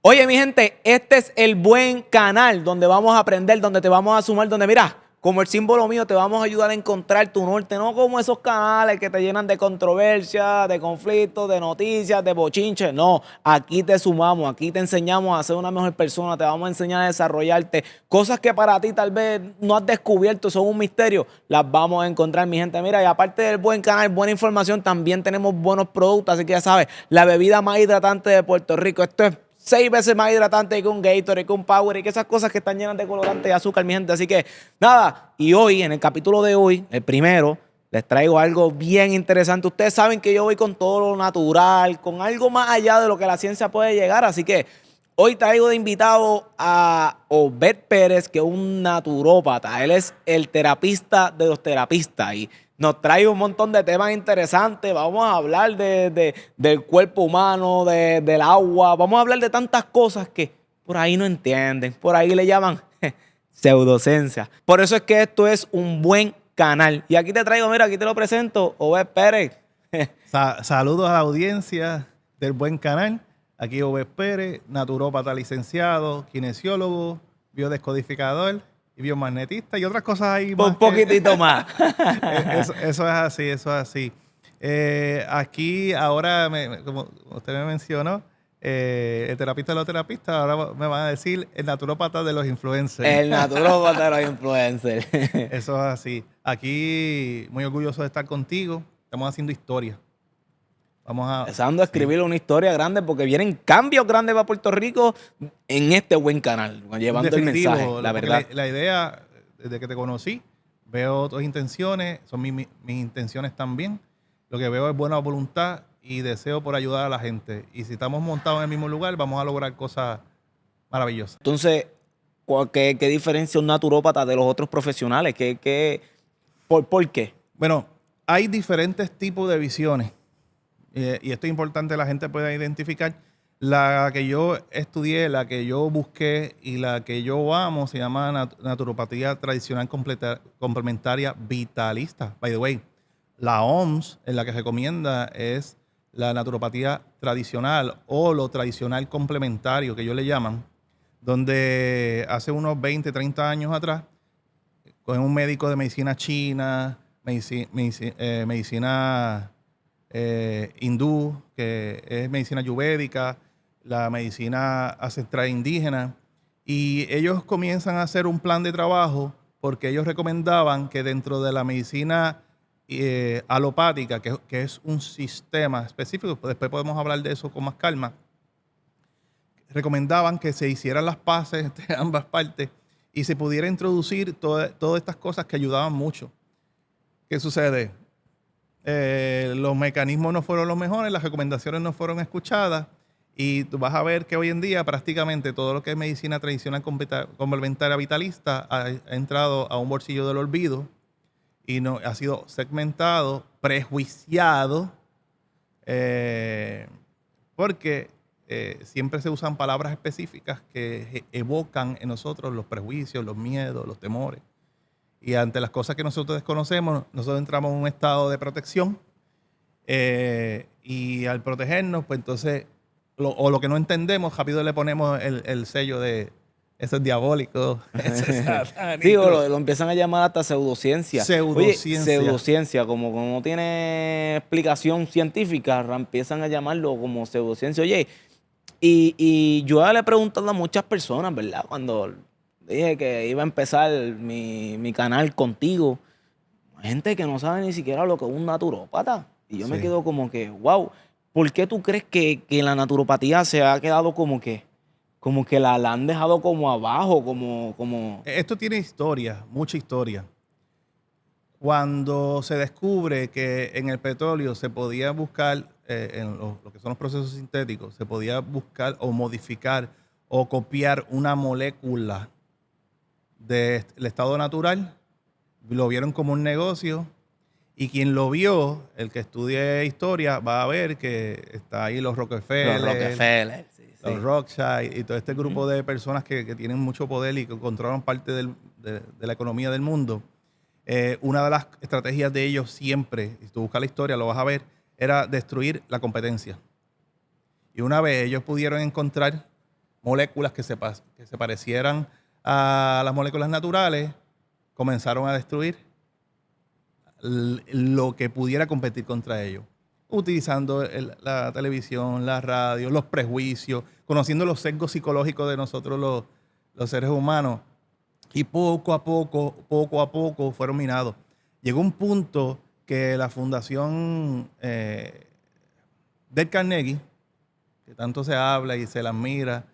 Oye, mi gente, este es el buen canal donde vamos a aprender, donde te vamos a sumar, donde mira, como el símbolo mío, te vamos a ayudar a encontrar tu norte, no como esos canales que te llenan de controversia, de conflictos, de noticias, de bochinches. No, aquí te sumamos, aquí te enseñamos a ser una mejor persona, te vamos a enseñar a desarrollarte. Cosas que para ti tal vez no has descubierto, son un misterio, las vamos a encontrar, mi gente. Mira, y aparte del buen canal, buena información, también tenemos buenos productos, así que ya sabes, la bebida más hidratante de Puerto Rico. Esto es 6 veces más hidratante que un Gatorade, que un Power y que esas cosas que están llenas de colorantes y azúcar, mi gente. Así que nada, y hoy, en el capítulo de hoy, el primero, les traigo algo bien interesante. Ustedes saben que yo voy con todo lo natural, con algo más allá de lo que la ciencia puede llegar. Así que hoy traigo de invitado a Obed Pérez, que es un naturópata. Él es el terapista de los terapistas y nos trae un montón de temas interesantes. Vamos a hablar del cuerpo humano, del agua. Vamos a hablar de tantas cosas que por ahí no entienden. Por ahí le llaman pseudociencia. Por eso es que esto es un buen canal. Y aquí te traigo, mira, aquí te lo presento, Obed Pérez. Saludos a la audiencia del buen canal. Aquí Obed Pérez, naturópata licenciado, kinesiólogo, biodescodificador y biomagnetista y otras cosas ahí más. Un poquitito más. Eso es así, eso es así. Aquí ahora, como usted me mencionó, el terapista de los terapistas, ahora me van a decir el naturópata de los influencers. El naturópata de los influencers. Eso es así. Aquí muy orgulloso de estar contigo. Estamos haciendo historia. Empezando a escribir una historia grande porque vienen cambios grandes para Puerto Rico en este buen canal, llevando Definitivo, el mensaje, la verdad. La idea, desde que te conocí, veo tus intenciones, son mis intenciones también. Lo que veo es buena voluntad y deseo por ayudar a la gente. Y si estamos montados en el mismo lugar, vamos a lograr cosas maravillosas. Entonces, ¿qué diferencia un naturópata de los otros profesionales? ¿Por qué? Bueno, hay diferentes tipos de visiones. Y esto es importante, la gente pueda identificar. La que yo estudié, la que yo busqué y la que yo amo se llama naturopatía tradicional complementaria vitalista. By the way, la OMS en la que recomienda es la naturopatía tradicional o lo tradicional complementario, que ellos le llaman, donde hace unos 20, 30 años atrás, con un médico de medicina china, medicina hindú, que es medicina ayurvédica, la medicina ancestral indígena, y ellos comienzan a hacer un plan de trabajo porque ellos recomendaban que dentro de la medicina alopática, que es un sistema específico, después podemos hablar de eso con más calma, recomendaban que se hicieran las paces entre ambas partes y se pudiera introducir todas estas cosas que ayudaban mucho. ¿Qué sucede? Los mecanismos no fueron los mejores, las recomendaciones no fueron escuchadas y tú vas a ver que hoy en día prácticamente todo lo que es medicina tradicional complementaria vitalista ha entrado a un bolsillo del olvido y no ha sido segmentado, prejuiciado, porque siempre se usan palabras específicas que evocan en nosotros los prejuicios, los miedos, los temores. Y ante las cosas que nosotros desconocemos, nosotros entramos en un estado de protección y al protegernos, pues entonces, lo que no entendemos, rápido le ponemos el sello de eso es diabólico, eso es satánico. Sí, o lo empiezan a llamar hasta pseudociencia. Pseudociencia. Oye, pseudociencia, como no tiene explicación científica, empiezan a llamarlo como pseudociencia. Oye, y yo le he preguntado a muchas personas, ¿verdad? Cuando dije que iba a empezar mi canal contigo, gente que no sabe ni siquiera lo que es un naturópata. Y yo me quedo como que, wow, ¿por qué tú crees que la naturopatía se ha quedado como que la han dejado como abajo, como... Esto tiene historia, mucha historia. Cuando se descubre que en el petróleo se podía buscar, en lo que son los procesos sintéticos, se podía buscar o modificar o copiar una molécula del estado natural, lo vieron como un negocio y quien lo vio, el que estudie historia, va a ver que está ahí los Rockefeller, los Rothschild y todo este grupo de personas que tienen mucho poder y que controlan parte de la economía del mundo. Una de las estrategias de ellos siempre, si tú buscas la historia lo vas a ver, era destruir la competencia. Y una vez ellos pudieron encontrar moléculas que se parecieran a las moléculas naturales, comenzaron a destruir lo que pudiera competir contra ellos, utilizando la televisión, la radio, los prejuicios, conociendo los sesgos psicológicos de nosotros los seres humanos, y poco a poco fueron minados. Llegó un punto que la fundación del Carnegie, que tanto se habla y se la admira,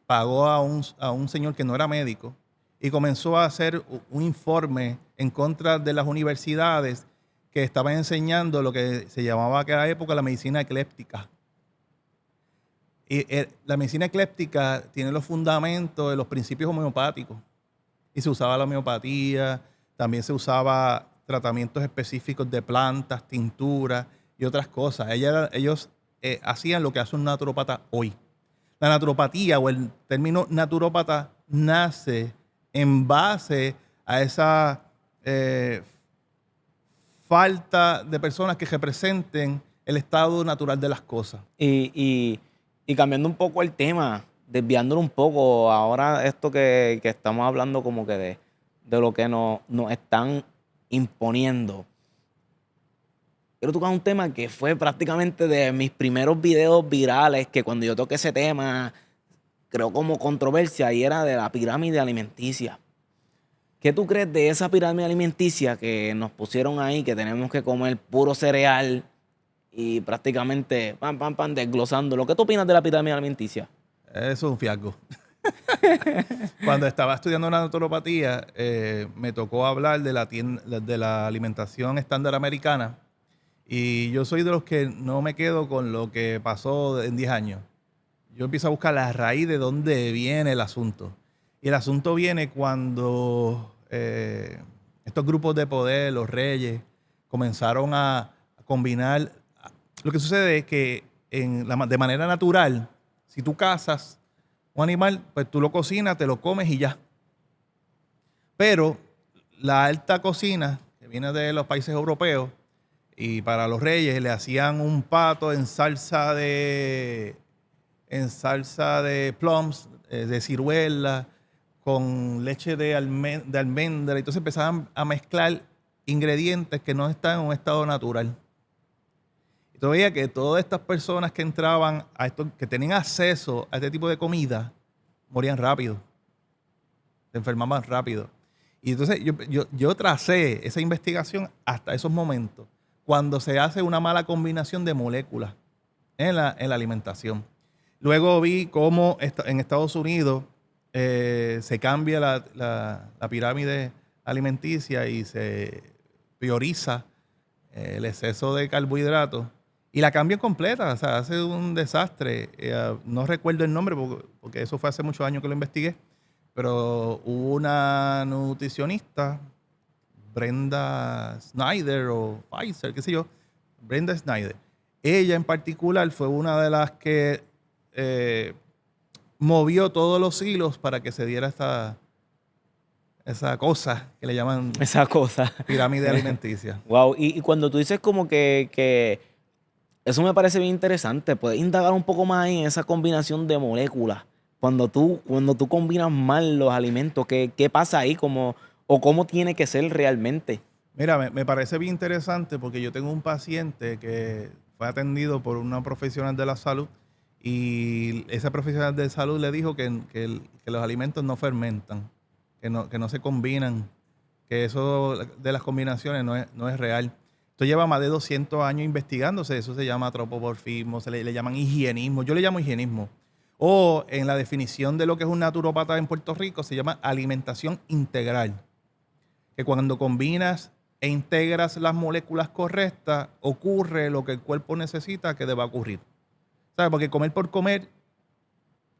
pagó a un señor que no era médico y comenzó a hacer un informe en contra de las universidades que estaban enseñando lo que se llamaba en aquella época la medicina ecléptica. Y la medicina ecléptica tiene los fundamentos de los principios homeopáticos. Y se usaba la homeopatía, también se usaba tratamientos específicos de plantas, tinturas y otras cosas. Ellos hacían lo que hace un naturópata hoy. La naturopatía o el término naturópata nace en base a esa falta de personas que representen el estado natural de las cosas. Y cambiando un poco el tema, desviándolo un poco, ahora esto que estamos hablando como que de lo que nos están imponiendo. Quiero tocar un tema que fue prácticamente de mis primeros videos virales, que cuando yo toqué ese tema, creo como controversia, y era de la pirámide alimenticia. ¿Qué tú crees de esa pirámide alimenticia que nos pusieron ahí, que tenemos que comer puro cereal y prácticamente desglosando? ¿Lo que tú opinas de la pirámide alimenticia? Eso es un fiasco. Cuando estaba estudiando la naturopatía, me tocó hablar de la alimentación estándar americana, y yo soy de los que no me quedo con lo que pasó en 10 años. Yo empiezo a buscar la raíz de dónde viene el asunto. Y el asunto viene cuando estos grupos de poder, los reyes, comenzaron a combinar. Lo que sucede es que de manera natural, si tú cazas un animal, pues tú lo cocinas, te lo comes y ya. Pero la alta cocina, que viene de los países europeos, y para los reyes le hacían un pato en salsa de plums, de ciruela, con leche de almendra. Entonces empezaban a mezclar ingredientes que no están en un estado natural. Y tú veías que todas estas personas que entraban a esto, que tenían acceso a este tipo de comida, morían rápido, se enfermaban rápido. Y entonces yo tracé esa investigación hasta esos momentos, cuando se hace una mala combinación de moléculas en la alimentación. Luego vi cómo en Estados Unidos se cambia la pirámide alimenticia y se prioriza el exceso de carbohidratos y la cambian completa. O sea, hace un desastre. No recuerdo el nombre porque eso fue hace muchos años que lo investigué, pero hubo una nutricionista, Brenda Snyder o Pfizer, qué sé yo, Brenda Snyder. Ella en particular fue una de las que movió todos los hilos para que se diera esa cosa que le llaman Esa cosa. pirámide alimenticia. Wow, y cuando tú dices como que eso me parece bien interesante, puedes indagar un poco más en esa combinación de moléculas. Cuando tú combinas mal los alimentos, ¿qué pasa ahí? ¿O cómo tiene que ser realmente? Mira, me parece bien interesante porque yo tengo un paciente que fue atendido por una profesional de la salud, y esa profesional de salud le dijo que los alimentos no fermentan, que no se combinan, que eso de las combinaciones no es real. Esto lleva más de 200 años investigándose. Eso se llama tropomorfismo, le llaman higienismo. Yo le llamo higienismo. O en la definición de lo que es un naturópata en Puerto Rico se llama alimentación integral. Que cuando combinas e integras las moléculas correctas, ocurre lo que el cuerpo necesita que deba ocurrir. ¿Sabes? Porque comer por comer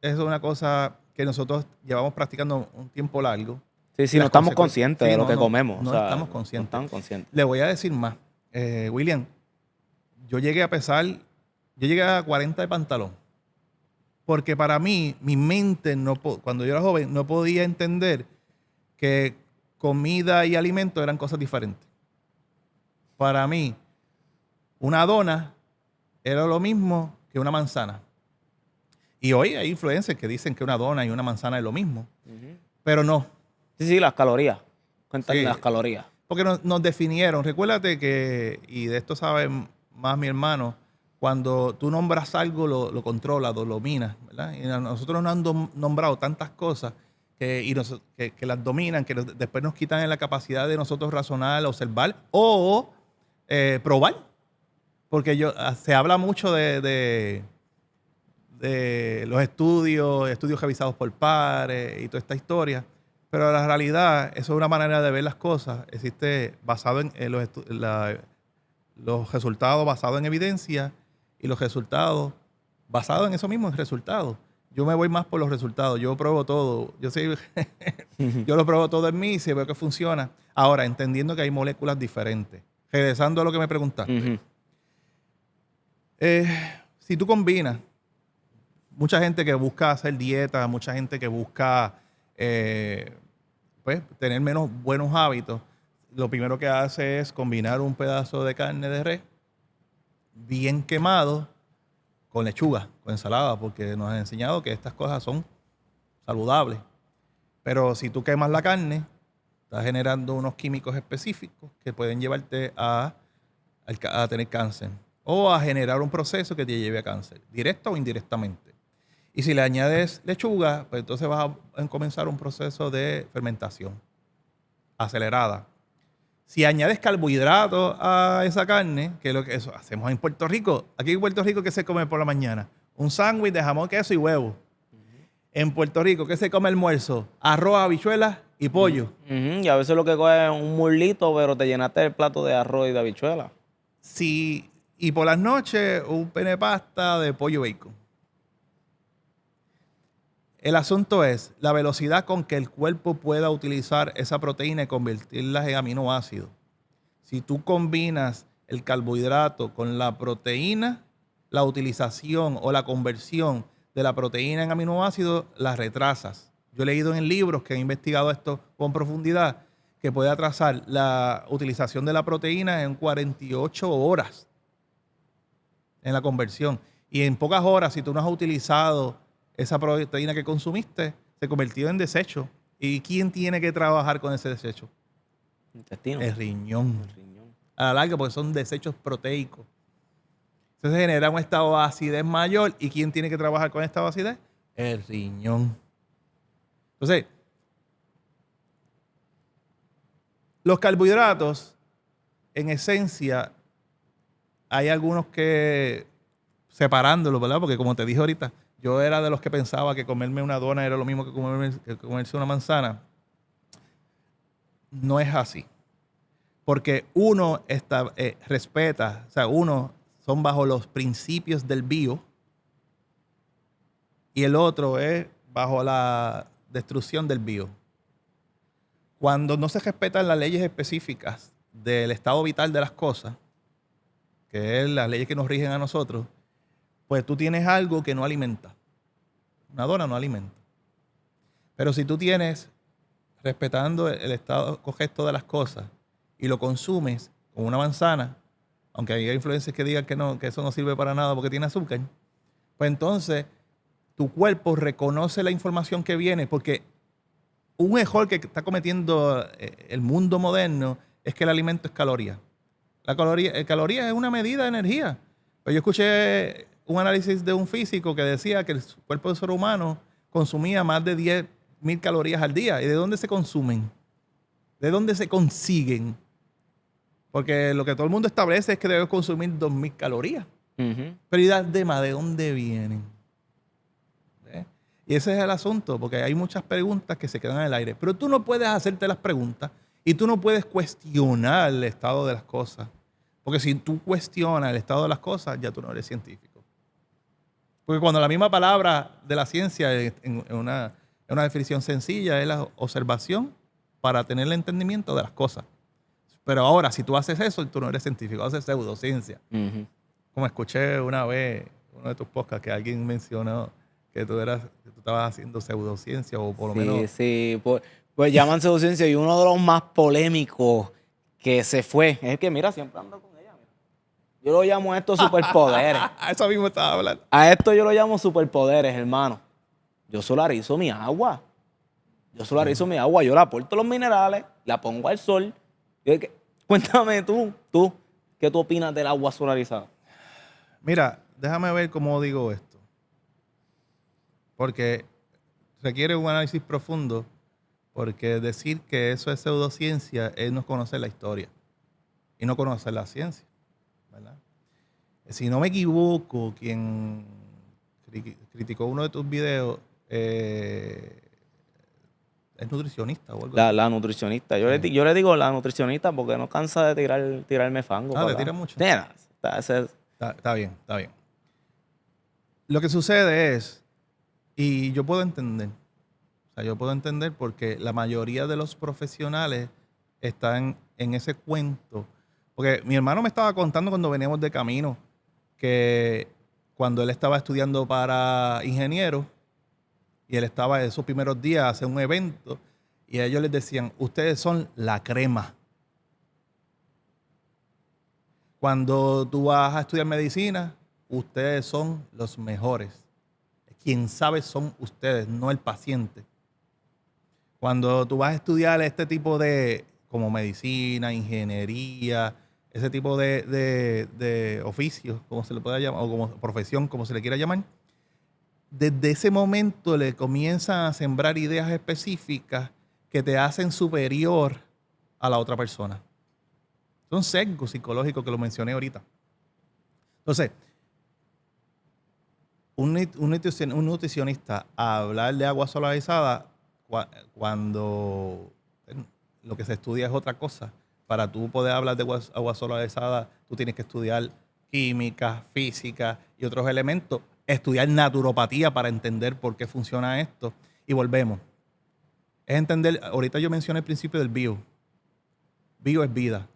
es una cosa que nosotros llevamos practicando un tiempo largo. Sí, no estamos conscientes de lo que comemos. No estamos conscientes. No estamos conscientes. Le voy a decir más. William, yo llegué a 40 de pantalón. Porque para mí, mi mente, cuando yo era joven, no podía entender que comida y alimento eran cosas diferentes. Para mí, una dona era lo mismo que una manzana. Y hoy hay influencers que dicen que una dona y una manzana es lo mismo. Pero no. Sí, las calorías. Cuéntale Sí. las calorías. Porque nos definieron. Recuérdate que, y de esto sabe más mi hermano, cuando tú nombras algo, lo controlas, lo dominas, ¿verdad? Y a nosotros nos han nombrado tantas cosas que las dominan, que después nos quitan en la capacidad de nosotros razonar, observar o probar. Porque se habla mucho de los estudios revisados por pares y toda esta historia. Pero la realidad, eso es una manera de ver las cosas. Existe basado en los resultados basados en evidencia y los resultados basados en eso mismo, en resultados. Yo me voy más por los resultados. Yo pruebo todo. Yo lo pruebo todo en mí y si veo que funciona. Ahora, entendiendo que hay moléculas diferentes. Regresando a lo que me preguntaste. Si tú combinas, mucha gente que busca hacer dieta, mucha gente que busca pues, tener menos buenos hábitos, lo primero que hace es combinar un pedazo de carne de res bien quemado con lechuga, con ensalada, porque nos han enseñado que estas cosas son saludables. Pero si tú quemas la carne, estás generando unos químicos específicos que pueden llevarte a tener cáncer o a generar un proceso que te lleve a cáncer, directo o indirectamente. Y si le añades lechuga, pues entonces vas a comenzar un proceso de fermentación acelerada. Si añades carbohidratos a esa carne, que es lo que eso hacemos en Puerto Rico, aquí en Puerto Rico, ¿qué se come por la mañana? Un sándwich de jamón, queso y huevo. En Puerto Rico, ¿qué se come almuerzo? Arroz, habichuelas y pollo. Y a veces lo que coges es un mulito, pero te llenaste el plato de arroz y de habichuela. Sí, y por las noches un pene de pasta de pollo bacon. El asunto es la velocidad con que el cuerpo pueda utilizar esa proteína y convertirlas en aminoácidos. Si tú combinas el carbohidrato con la proteína, la utilización o la conversión de la proteína en aminoácidos la retrasas. Yo he leído en libros que han investigado esto con profundidad, que puede atrasar la utilización de la proteína en 48 horas en la conversión. Y en pocas horas, si tú no has utilizado esa proteína que consumiste, se convirtió en desecho. ¿Y quién tiene que trabajar con ese desecho? Intestino. El riñón. A la larga, porque son desechos proteicos. Entonces genera un estado de acidez mayor. ¿Y quién tiene que trabajar con esta acidez? El riñón. Entonces, los carbohidratos, en esencia, hay algunos que separándolos, ¿verdad? Porque como te dije ahorita, yo era de los que pensaba que comerme una dona era lo mismo que comerse una manzana. No es así. Porque uno respeta, o sea, uno son bajo los principios del bio y el otro es bajo la destrucción del bio. Cuando no se respetan las leyes específicas del estado vital de las cosas, que es las leyes que nos rigen a nosotros, pues tú tienes algo que no alimenta. Una dona no alimenta. Pero si tú tienes, respetando el estado correcto de las cosas, y lo consumes como una manzana, aunque hay influencers que digan que no, que eso no sirve para nada porque tiene azúcar, pues entonces tu cuerpo reconoce la información que viene, porque un error que está cometiendo el mundo moderno es que el alimento es caloría. Caloría es una medida de energía. Pero yo escuché un análisis de un físico que decía que el cuerpo del ser humano consumía más de 10,000 calorías al día. ¿Y de dónde se consumen? ¿De dónde se consiguen? Porque lo que todo el mundo establece es que debes consumir 2,000 calorías. Pero ¿y ¿de dónde vienen? ¿Ves? Y ese es el asunto, porque hay muchas preguntas que se quedan en el aire. Pero tú no puedes hacerte las preguntas y tú no puedes cuestionar el estado de las cosas. Porque si tú cuestionas el estado de las cosas, ya tú no eres científico. Porque cuando la misma palabra de la ciencia, en una definición sencilla, es la observación para tener el entendimiento de las cosas. Pero ahora, si tú haces eso, tú no eres científico, haces pseudociencia. Como escuché una vez, uno de tus podcasts, que alguien mencionó que tú estabas haciendo pseudociencia, o por lo menos... Sí, pues llaman pseudociencia, y uno de los más polémicos que se fue, es que mira, siempre ando con ella. Mira. Yo lo llamo a estos superpoderes. Eso mismo estaba hablando. A esto yo lo llamo superpoderes, hermano. Yo solarizo mi agua. Yo le aporto los minerales, la pongo al sol. Cuéntame tú, ¿qué tú opinas del agua solarizada? Mira, déjame ver cómo digo esto. Porque requiere un análisis profundo, porque decir que eso es pseudociencia es no conocer la historia y no conocer la ciencia, ¿verdad? Si no me equivoco, quien criticó uno de tus videos es nutricionista o algo así. La nutricionista. Yo le digo la nutricionista porque no cansa de tirarme fango. Ah, ¿te tira mucho? Mira, Está bien, está bien. Lo que sucede es, y yo puedo entender, porque la mayoría de los profesionales están en ese cuento. Porque mi hermano me estaba contando cuando veníamos de camino que cuando él estaba estudiando para ingeniero y él estaba esos primeros días a hacer un evento y a ellos les decían, ustedes son la crema. Cuando tú vas a estudiar medicina, ustedes son los mejores. Quien sabe son ustedes, no el paciente. Cuando tú vas a estudiar este tipo de, como medicina, ingeniería, ese tipo de oficios, como se le pueda llamar, o como profesión, como se le quiera llamar, desde ese momento le comienzan a sembrar ideas específicas que te hacen superior a la otra persona. Son sesgos psicológicos que lo mencioné ahorita. Entonces, un nutricionista a hablar de agua solarizada cuando lo que se estudia es otra cosa. Para tú poder hablar de agua solarizada, tú tienes que estudiar química, física y otros elementos. Estudiar naturopatía para entender por qué funciona esto. Y volvemos. Es entender, ahorita yo mencioné el principio del bio. Bio es vida.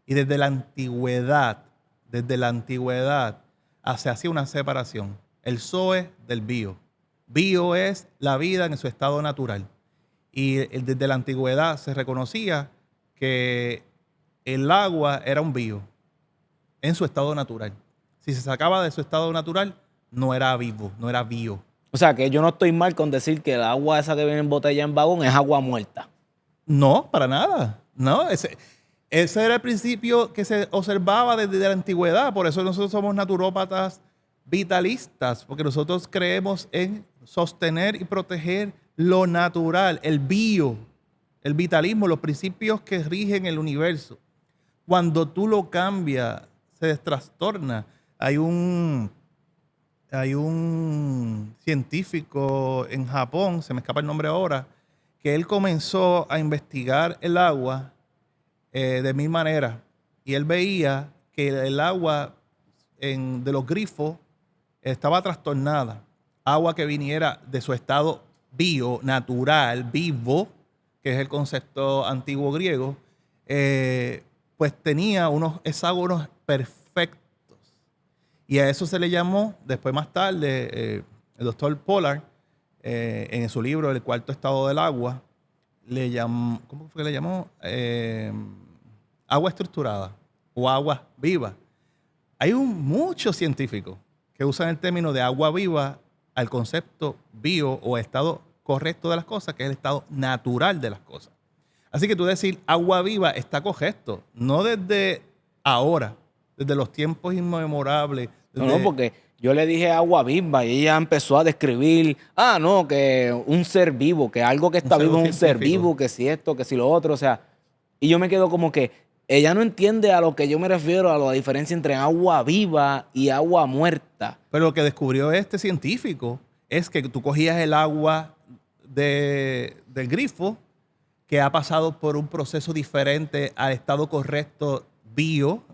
Y desde la antigüedad, se hacía una separación. El zoe del bio. Bio es la vida en su estado natural. Y desde la antigüedad se reconocía que el agua era un bio en su estado natural. Si se sacaba de su estado natural, no era vivo, no era bio. O sea, que yo no estoy mal con decir que el agua esa que viene en botella en vagón es agua muerta. No, para nada. No, ese era el principio que se observaba desde la antigüedad. Por eso nosotros somos naturópatas vitalistas, porque nosotros creemos en sostener y proteger lo natural, el bio, el vitalismo, los principios que rigen el universo. Cuando tú lo cambias, se destrastorna. Hay un científico en Japón, se me escapa el nombre ahora, que él comenzó a investigar el agua de mil maneras. Y él veía que el agua de los grifos estaba trastornada. Agua que viniera de su estado bio, natural, vivo, que es el concepto antiguo griego, pues tenía unos hexágonos perfectos. Y a eso se le llamó, después más tarde, el doctor Pollard, en su libro El cuarto estado del agua, ¿cómo fue que le llamó? Agua estructurada o agua viva. Hay muchos científicos que usan el término de agua viva al concepto bio o estado correcto de las cosas, que es el estado natural de las cosas. Así que tú decir agua viva está correcto, no desde ahora, desde los tiempos inmemorables. No, porque yo le dije agua viva y ella empezó a describir, que un ser vivo, que algo que está vivo es un ser vivo, que si esto, que si lo otro, o sea, y yo me quedo como que ella no entiende a lo que yo me refiero, a la diferencia entre agua viva y agua muerta. Pero lo que descubrió este científico es que tú cogías el agua del grifo, que ha pasado por un proceso diferente al estado correcto bio,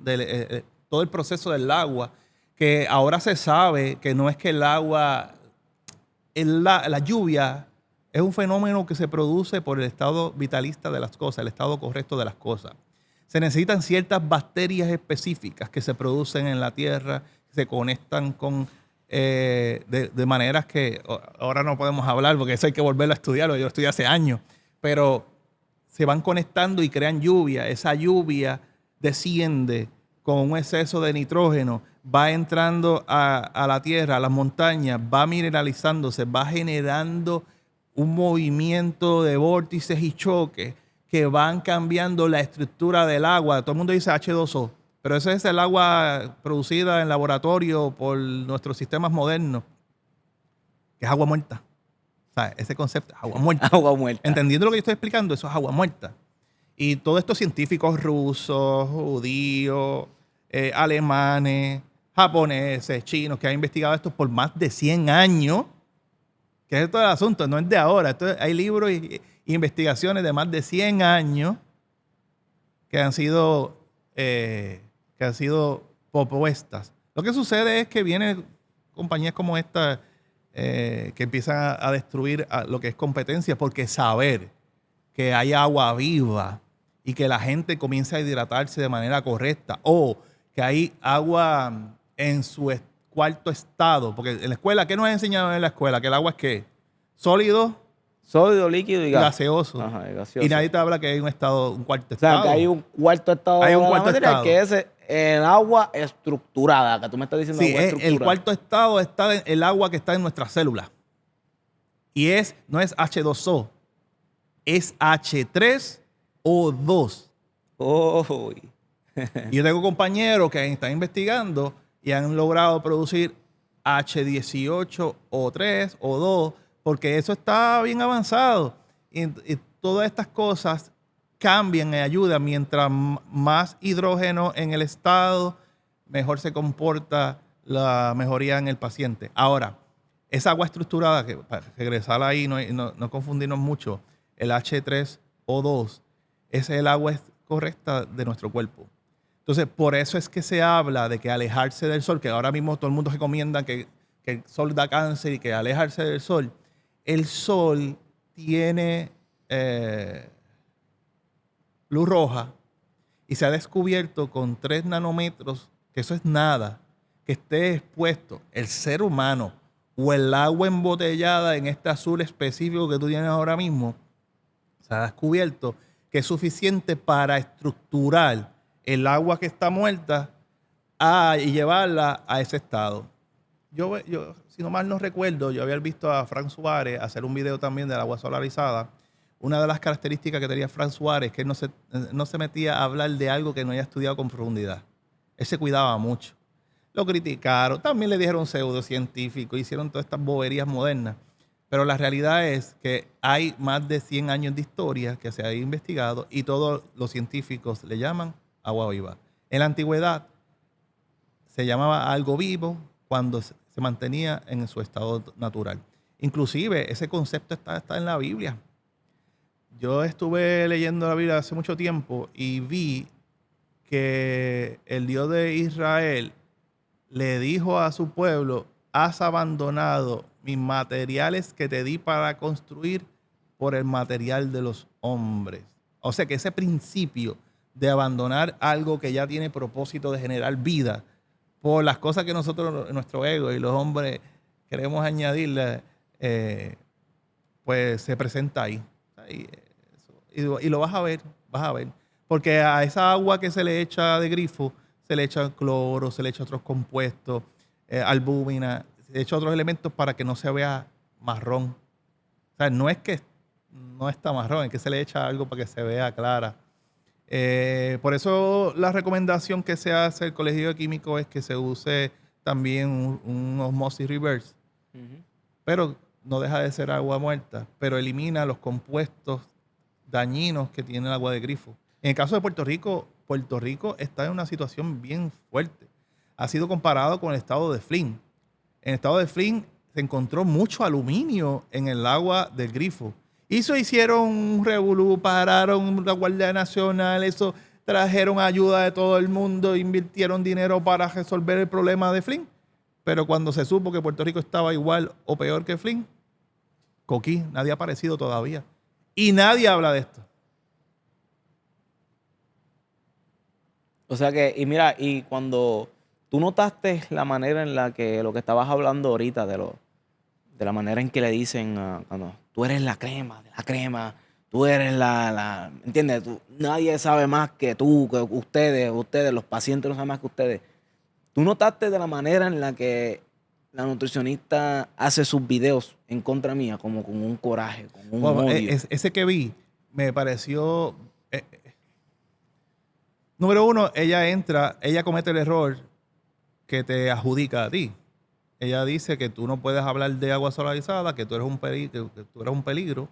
todo el proceso del agua, que ahora se sabe que no es que el agua, la lluvia es un fenómeno que se produce por el estado vitalista de las cosas, el estado correcto de las cosas. Se necesitan ciertas bacterias específicas que se producen en la tierra, que se conectan con de maneras que ahora no podemos hablar porque eso hay que volverlo a estudiarlo. Yo lo estudié hace años, pero se van conectando y crean lluvia. Esa lluvia desciende con un exceso de nitrógeno, va entrando a la tierra, a las montañas, va mineralizándose, va generando un movimiento de vórtices y choques que van cambiando la estructura del agua. Todo el mundo dice H2O, pero ese es el agua producida en laboratorio por nuestros sistemas modernos, que es agua muerta. O sea, ese concepto es agua muerta. Agua muerta. Entendiendo lo que yo estoy explicando, eso es agua muerta. Y todos estos científicos rusos, judíos, alemanes, japoneses, chinos, que han investigado esto por más de 100 años, que es todo el asunto, no es de ahora. Hay libros y investigaciones de más de 100 años que han sido propuestas. Lo que sucede es que vienen compañías como esta que empiezan a destruir lo que es competencia, porque saber que hay agua viva y que la gente comienza a hidratarse de manera correcta, o que hay agua en su cuarto estado, porque en la escuela, ¿qué nos han enseñado en la escuela? Que el agua es ¿qué? Sólido, Líquido y gaseoso. Ajá, y gaseoso. Y nadie te habla que hay un estado, un cuarto O sea, estado. que hay un cuarto estado Hay un de la cuarto materia, estado. que es el agua estructurada, que tú me estás diciendo Sí, agua estructurada. el cuarto estado está en el agua que está en nuestras células. Y no es H2O, es H3O2. Oh, Y yo tengo compañeros que están investigando y han logrado producir H18O3 o 2, porque eso está bien avanzado. Y todas estas cosas cambian y ayudan. Mientras más hidrógeno en el estado, mejor se comporta la mejoría en el paciente. Ahora, esa agua estructurada, que para regresar ahí, no confundirnos mucho, el H3O2, ese es el agua correcta de nuestro cuerpo. Entonces, por eso es que se habla de que alejarse del sol, que ahora mismo todo el mundo recomienda que el sol da cáncer y que alejarse del sol. El sol tiene luz roja y se ha descubierto con 3 nanómetros, que eso es nada, que esté expuesto el ser humano o el agua embotellada en este azul específico que tú tienes ahora mismo, se ha descubierto que es suficiente para estructurar el agua que está muerta y llevarla a ese estado. Yo, si no mal no recuerdo, yo había visto a Frank Suárez hacer un video también del agua solarizada. Una de las características que tenía Frank Suárez es que él no se metía a hablar de algo que no haya estudiado con profundidad. Él se cuidaba mucho. Lo criticaron, también le dijeron pseudocientífico, hicieron todas estas boberías modernas. Pero la realidad es que hay más de 100 años de historia que se ha investigado y todos los científicos le llaman agua viva. En la antigüedad se llamaba algo vivo cuando se mantenía en su estado natural. Inclusive ese concepto está en la Biblia. Yo estuve leyendo la Biblia hace mucho tiempo y vi que el Dios de Israel le dijo a su pueblo: has abandonado mis materiales que te di para construir por el material de los hombres. O sea que ese principio de abandonar algo que ya tiene propósito de generar vida por las cosas que nosotros, nuestro ego y los hombres queremos añadirle, pues se presenta ahí. Y lo vas a ver. Porque a esa agua que se le echa de grifo, se le echa cloro, se le echa otros compuestos, albúmina, se le echa otros elementos para que no se vea marrón. O sea, no es que no está marrón, es que se le echa algo para que se vea clara. Por eso la recomendación que se hace el Colegio de Químicos es que se use también un osmosis reverse. Pero no deja de ser agua muerta, pero elimina los compuestos dañinos que tiene el agua de grifo. En el caso de Puerto Rico está en una situación bien fuerte. Ha sido comparado con el estado de Flint. En el estado de Flint se encontró mucho aluminio en el agua del grifo. Hicieron un revolú, pararon la Guardia Nacional, trajeron ayuda de todo el mundo, invirtieron dinero para resolver el problema de Flint. Pero cuando se supo que Puerto Rico estaba igual o peor que Flint, coquí, nadie ha aparecido todavía. Y nadie habla de esto. O sea que, y mira, y cuando tú notaste la manera en la que lo que estabas hablando ahorita, de la manera en que le dicen cuando tú eres la crema, tú eres ¿entiendes? Nadie sabe más que tú, que ustedes, los pacientes no saben más que ustedes. ¿Tú notaste de la manera en la que la nutricionista hace sus videos en contra mía, como con un coraje, con un Bueno, odio? ese que vi me pareció... número uno, ella comete el error que te adjudica a ti. Ella dice que tú no puedes hablar de agua solarizada, que tú eres un peligro,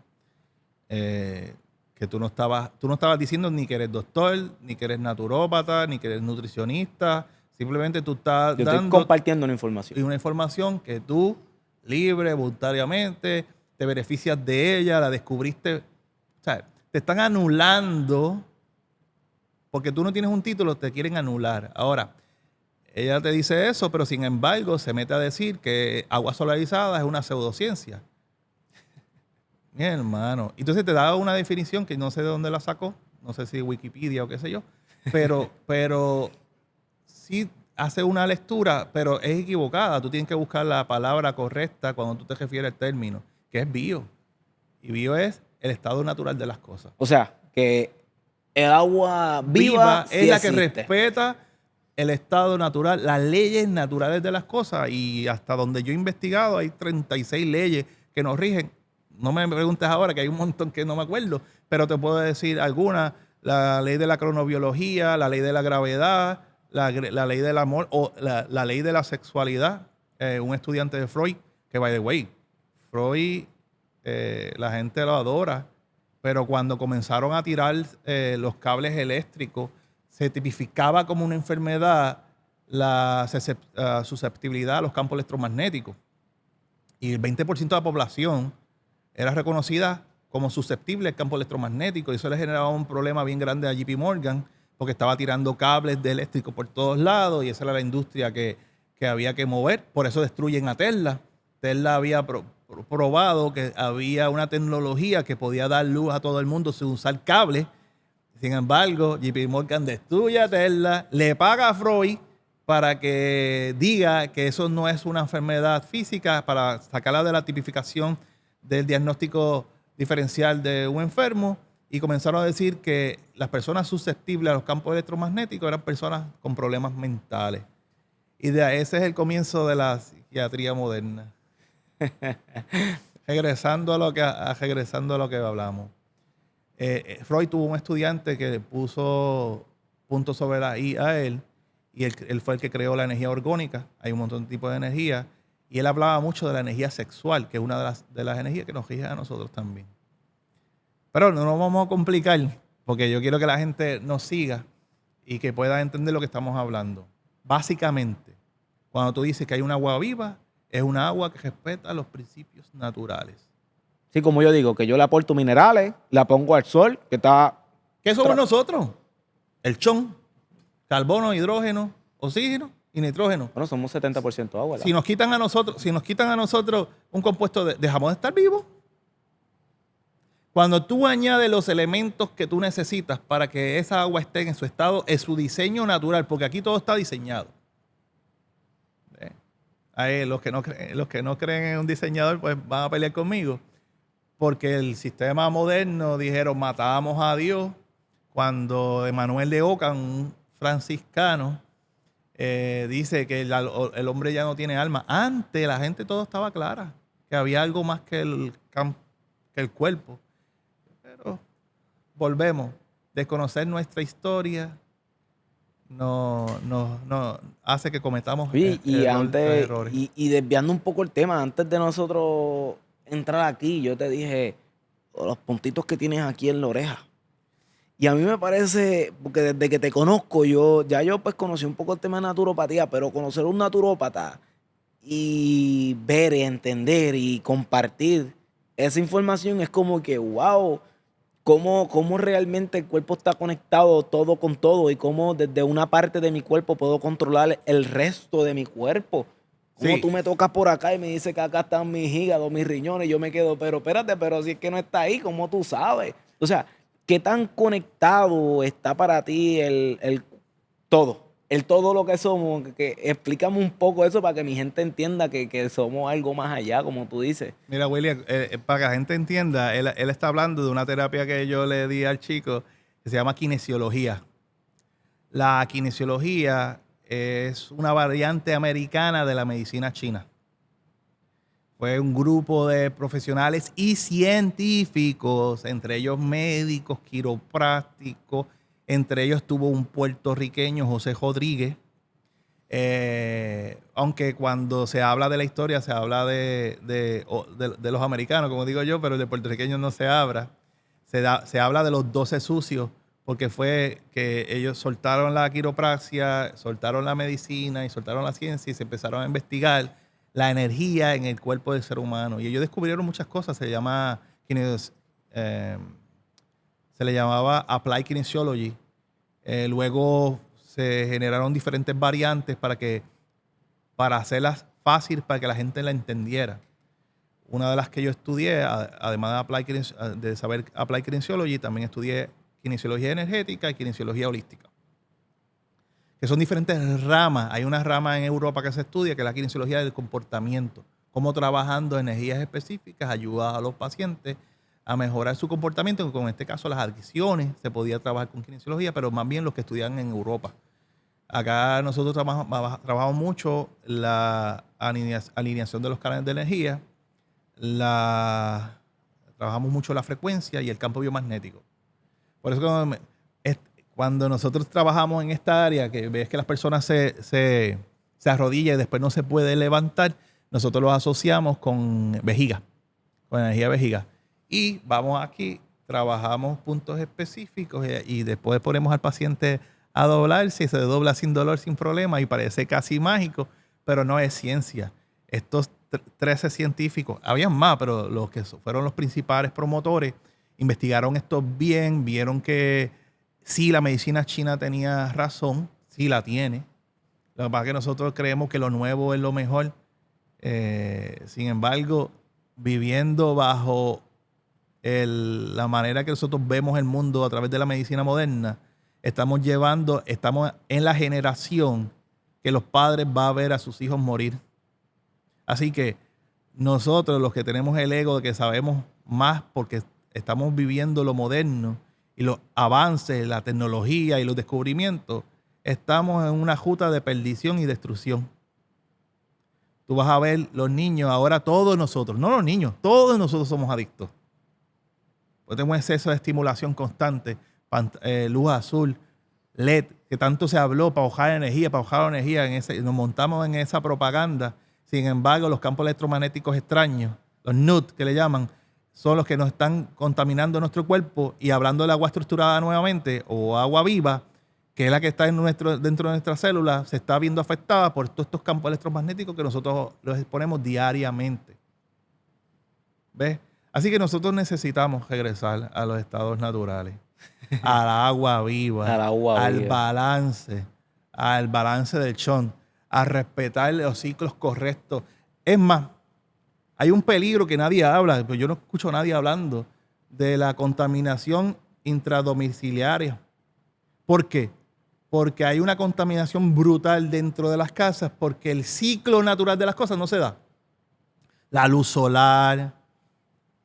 que tú no estabas diciendo ni que eres doctor, ni que eres naturópata, ni que eres nutricionista. Simplemente tú estás Yo estoy dando compartiendo la información. una información que tú, libre, voluntariamente, te beneficias de ella, la descubriste. O sea, te están anulando porque tú no tienes un título, te quieren anular. Ahora, ella te dice eso, pero sin embargo se mete a decir que agua solarizada es una pseudociencia. Mi hermano. Entonces te da una definición que no sé de dónde la sacó, no sé si Wikipedia o qué sé yo, pero sí hace una lectura, pero es equivocada. Tú tienes que buscar la palabra correcta cuando tú te refieres al término, que es bio. Y bio es el estado natural de las cosas. O sea, que el agua viva Es sí la que existe. respeta el estado natural, las leyes naturales de las cosas. Y hasta donde yo he investigado, hay 36 leyes que nos rigen. No me preguntes ahora, que hay un montón que no me acuerdo, pero te puedo decir algunas. La ley de la cronobiología, la ley de la gravedad, la ley del amor o la ley de la sexualidad. Un estudiante de Freud, que by the way, Freud, la gente lo adora, pero cuando comenzaron a tirar los cables eléctricos, se tipificaba como una enfermedad la susceptibilidad a los campos electromagnéticos. Y el 20% de la población era reconocida como susceptible al campo electromagnético, y eso le generaba un problema bien grande a JP Morgan, porque estaba tirando cables de eléctrico por todos lados, y esa era la industria que había que mover. Por eso destruyen a Tesla. Tesla había probado que había una tecnología que podía dar luz a todo el mundo sin usar cables. Sin embargo, JP Morgan destruye a Tesla, le paga a Freud para que diga que eso no es una enfermedad física, para sacarla de la tipificación del diagnóstico diferencial de un enfermo, y comenzaron a decir que las personas susceptibles a los campos electromagnéticos eran personas con problemas mentales. Y ese es el comienzo de la psiquiatría moderna. regresando a lo que hablamos. Freud tuvo un estudiante que puso puntos sobre la I a él, y él fue el que creó la energía orgónica. Hay un montón de tipos de energía, y él hablaba mucho de la energía sexual, que es una de las energías que nos rige a nosotros también. Pero no nos vamos a complicar, porque yo quiero que la gente nos siga y que pueda entender lo que estamos hablando. Básicamente, cuando tú dices que hay un agua viva, es una agua que respeta los principios naturales. Sí, como yo digo, que yo le aporto minerales, la pongo al sol, que está... ¿Qué somos nosotros? El chon, carbono, hidrógeno, oxígeno y nitrógeno. Bueno, somos 70% agua, ¿verdad? Si nos quitan a nosotros un compuesto, dejamos de estar vivos. Cuando tú añades los elementos que tú necesitas para que esa agua esté en su estado, en su diseño natural, porque aquí todo está diseñado. Los que no creen en un diseñador, pues van a pelear conmigo, porque el sistema moderno dijeron matábamos a Dios, cuando Emanuel de Ockham, un franciscano, dice que el hombre ya no tiene alma. Antes la gente todo estaba clara, que había algo más que el cuerpo. Pero volvemos, desconocer nuestra historia no hace que cometamos errores. Y desviando un poco el tema, antes de nosotros entrar aquí, yo te dije los puntitos que tienes aquí en la oreja. Y a mí me parece, porque desde que te conozco, yo pues conocí un poco el tema de naturopatía, pero conocer un naturópata y ver, y entender y compartir esa información es como que, wow, cómo realmente el cuerpo está conectado todo con todo, y cómo desde una parte de mi cuerpo puedo controlar el resto de mi cuerpo. Como Sí. tú me tocas por acá y me dices que acá están mis hígados, mis riñones, yo me quedo, pero espérate, pero si es que no está ahí, ¿cómo tú sabes? O sea, ¿qué tan conectado está para ti el todo? el todo lo que somos, que explícame un poco eso para que mi gente entienda que somos algo más allá, como tú dices. Mira, William, para que la gente entienda, él está hablando de una terapia que yo le di al chico que se llama kinesiología. La kinesiología es una variante americana de la medicina china. Fue un grupo de profesionales y científicos, entre ellos médicos, quiroprácticos, entre ellos tuvo un puertorriqueño, José Rodríguez. Aunque cuando se habla de la historia se habla de los americanos, como digo yo, pero de puertorriqueños no se habla. Se habla de los 12 sucios, porque fue que ellos soltaron la quiropraxia, soltaron la medicina y soltaron la ciencia y se empezaron a investigar la energía en el cuerpo del ser humano. Y ellos descubrieron muchas cosas. Se le llamaba Applied Kinesiology. Luego se generaron diferentes variantes para hacerlas fácil para que la gente la entendiera. Una de las que yo estudié, además de saber Applied Kinesiology, también estudié kinesiología energética y kinesiología holística, que son diferentes ramas. Hay una rama en Europa que se estudia, que es la kinesiología del comportamiento, cómo trabajando energías específicas ayuda a los pacientes a mejorar su comportamiento, con este caso las adicciones, se podía trabajar con kinesiología, pero más bien los que estudian en Europa. Acá nosotros trabajamos mucho la alineación de los canales de energía, trabajamos mucho la frecuencia y el campo biomagnético. Por eso cuando nosotros trabajamos en esta área, que ves que las personas se arrodillan y después no se puede levantar, nosotros los asociamos con vejiga, con energía vejiga. Y vamos aquí, trabajamos puntos específicos y después ponemos al paciente a doblarse y se dobla sin dolor, sin problema y parece casi mágico, pero no es ciencia. Estos 13 científicos, habían más, pero los que fueron los principales promotores, investigaron esto bien, vieron que sí, la medicina china tenía razón, sí la tiene. Lo que pasa es que nosotros creemos que lo nuevo es lo mejor. Sin embargo, viviendo bajo la manera que nosotros vemos el mundo a través de la medicina moderna, estamos en la generación que los padres van a ver a sus hijos morir. Así que nosotros, los que tenemos el ego de que sabemos más porque estamos viviendo lo moderno y los avances, la tecnología y los descubrimientos, estamos en una ruta de perdición y destrucción. Tú vas a ver los niños, ahora todos nosotros, no los niños, todos nosotros somos adictos. Pues tenemos exceso de estimulación constante, luz azul, LED, que tanto se habló para bajar energía, nos montamos en esa propaganda. Sin embargo, los campos electromagnéticos extraños, los NUT que le llaman, son los que nos están contaminando nuestro cuerpo. Y hablando del agua estructurada nuevamente, o agua viva, que es la que está dentro de nuestras células, se está viendo afectada por todos estos campos electromagnéticos que nosotros los exponemos diariamente. ¿Ves? Así que nosotros necesitamos regresar a los estados naturales, al agua viva, al balance del chon, a respetar los ciclos correctos. Es más, hay un peligro que nadie habla, pero yo no escucho a nadie hablando de la contaminación intradomiciliaria. ¿Por qué? Porque hay una contaminación brutal dentro de las casas, porque el ciclo natural de las cosas no se da. La luz solar,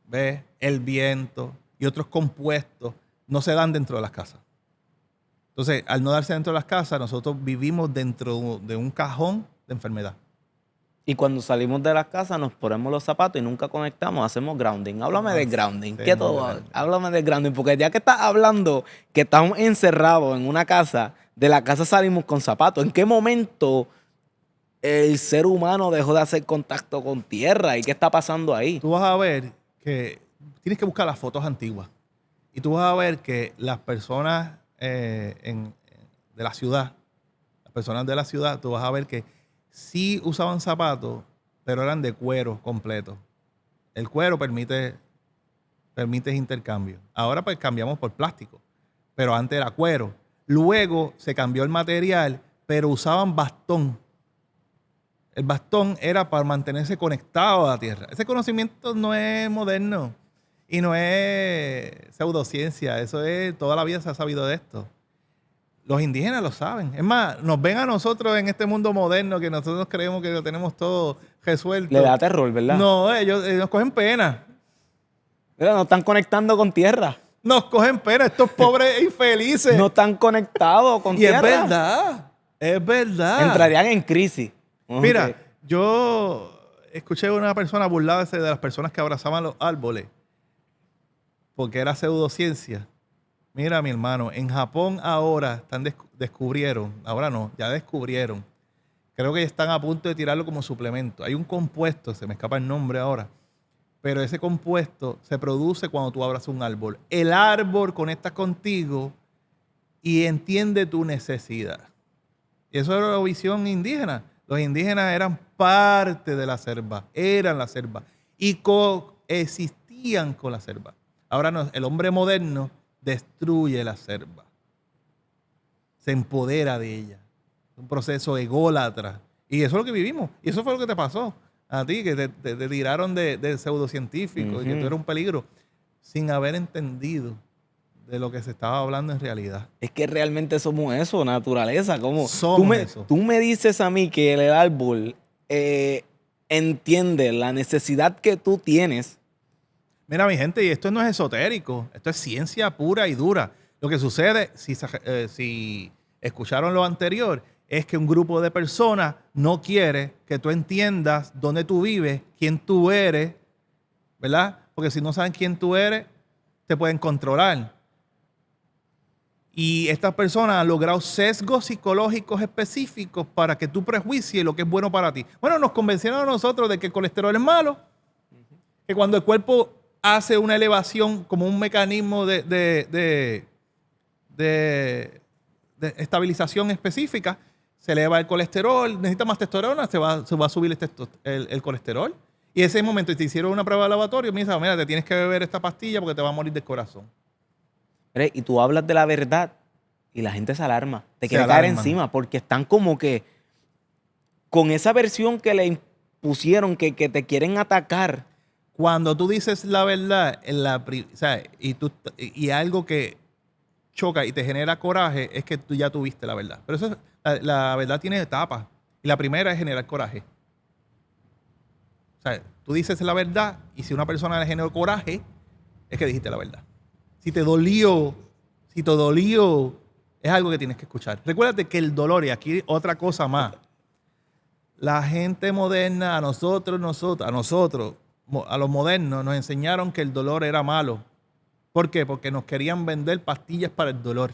¿ves? El viento y otros compuestos no se dan dentro de las casas. Entonces, al no darse dentro de las casas, nosotros vivimos dentro de un cajón de enfermedad. Y cuando salimos de las casas nos ponemos los zapatos y nunca conectamos, hacemos grounding. Háblame de grounding. ¿Qué todo? Háblame de grounding, porque ya que estás hablando que estamos encerrados en una casa, de la casa salimos con zapatos. ¿En qué momento el ser humano dejó de hacer contacto con tierra? ¿Y qué está pasando ahí? Tú vas a ver que tienes que buscar las fotos antiguas. Y tú vas a ver que las personas de la ciudad, tú vas a ver que sí usaban zapatos, pero eran de cuero completo. El cuero permite intercambio. Ahora pues cambiamos por plástico, pero antes era cuero. Luego se cambió el material, pero usaban bastón. El bastón era para mantenerse conectado a la tierra. Ese conocimiento no es moderno y no es pseudociencia. Eso es, toda la vida se ha sabido de esto. Los indígenas lo saben. Es más, nos ven a nosotros en este mundo moderno que nosotros creemos que lo tenemos todo resuelto. Le da terror, ¿verdad? No, ellos nos cogen pena. Mira, no están conectando con tierra. Nos cogen pena estos pobres infelices. No están conectados con y tierra. es verdad. Es verdad. Entrarían en crisis. Mira, Ok. yo escuché a una persona burlarse de las personas que abrazaban los árboles porque era pseudociencia. Mira, mi hermano, en Japón ahora descubrieron, ahora no, ya descubrieron, creo que están a punto de tirarlo como suplemento. Hay un compuesto, se me escapa el nombre ahora, pero ese compuesto se produce cuando tú abrazas un árbol. El árbol conecta contigo y entiende tu necesidad. Y eso era la visión indígena. Los indígenas eran parte de la selva, eran la selva y coexistían con la selva. Ahora no, el hombre moderno destruye la selva, se empodera de ella. Es un proceso ególatra. Y eso es lo que vivimos. Y eso fue lo que te pasó a ti, que te tiraron de pseudocientífico y que tú eras un peligro sin haber entendido de lo que se estaba hablando en realidad. Es que realmente somos eso, naturaleza. ¿Cómo? Somos eso. Tú me dices a mí que el árbol entiende la necesidad que tú tienes. Mira, mi gente, y esto no es esotérico, esto es ciencia pura y dura. Lo que sucede, si escucharon lo anterior, es que un grupo de personas no quiere que tú entiendas dónde tú vives, quién tú eres, ¿verdad? Porque si no saben quién tú eres, te pueden controlar. Y estas personas han logrado sesgos psicológicos específicos para que tú prejuicies lo que es bueno para ti. Bueno, nos convencieron a nosotros de que el colesterol es malo, que cuando el cuerpo hace una elevación como un mecanismo de estabilización específica, se eleva el colesterol, necesita más testosterona, se va a subir el colesterol. Y en ese momento te hicieron una prueba de laboratorio y me dicen, mira, te tienes que beber esta pastilla porque te va a morir del corazón. Y tú hablas de la verdad y la gente se alarma. Te quiere Se caer alarman. encima porque están como que con esa versión que le impusieron, que te quieren atacar. Cuando tú dices la verdad, y algo que choca y te genera coraje, es que tú ya tuviste la verdad. Pero eso, la verdad tiene etapas. Y la primera es generar coraje. O sea, tú dices la verdad y si una persona le generó coraje, es que dijiste la verdad. Si te dolió, es algo que tienes que escuchar. Recuérdate que el dolor, y aquí otra cosa más, la gente moderna, a nosotros, a los modernos, nos enseñaron que el dolor era malo. ¿Por qué? Porque nos querían vender pastillas para el dolor.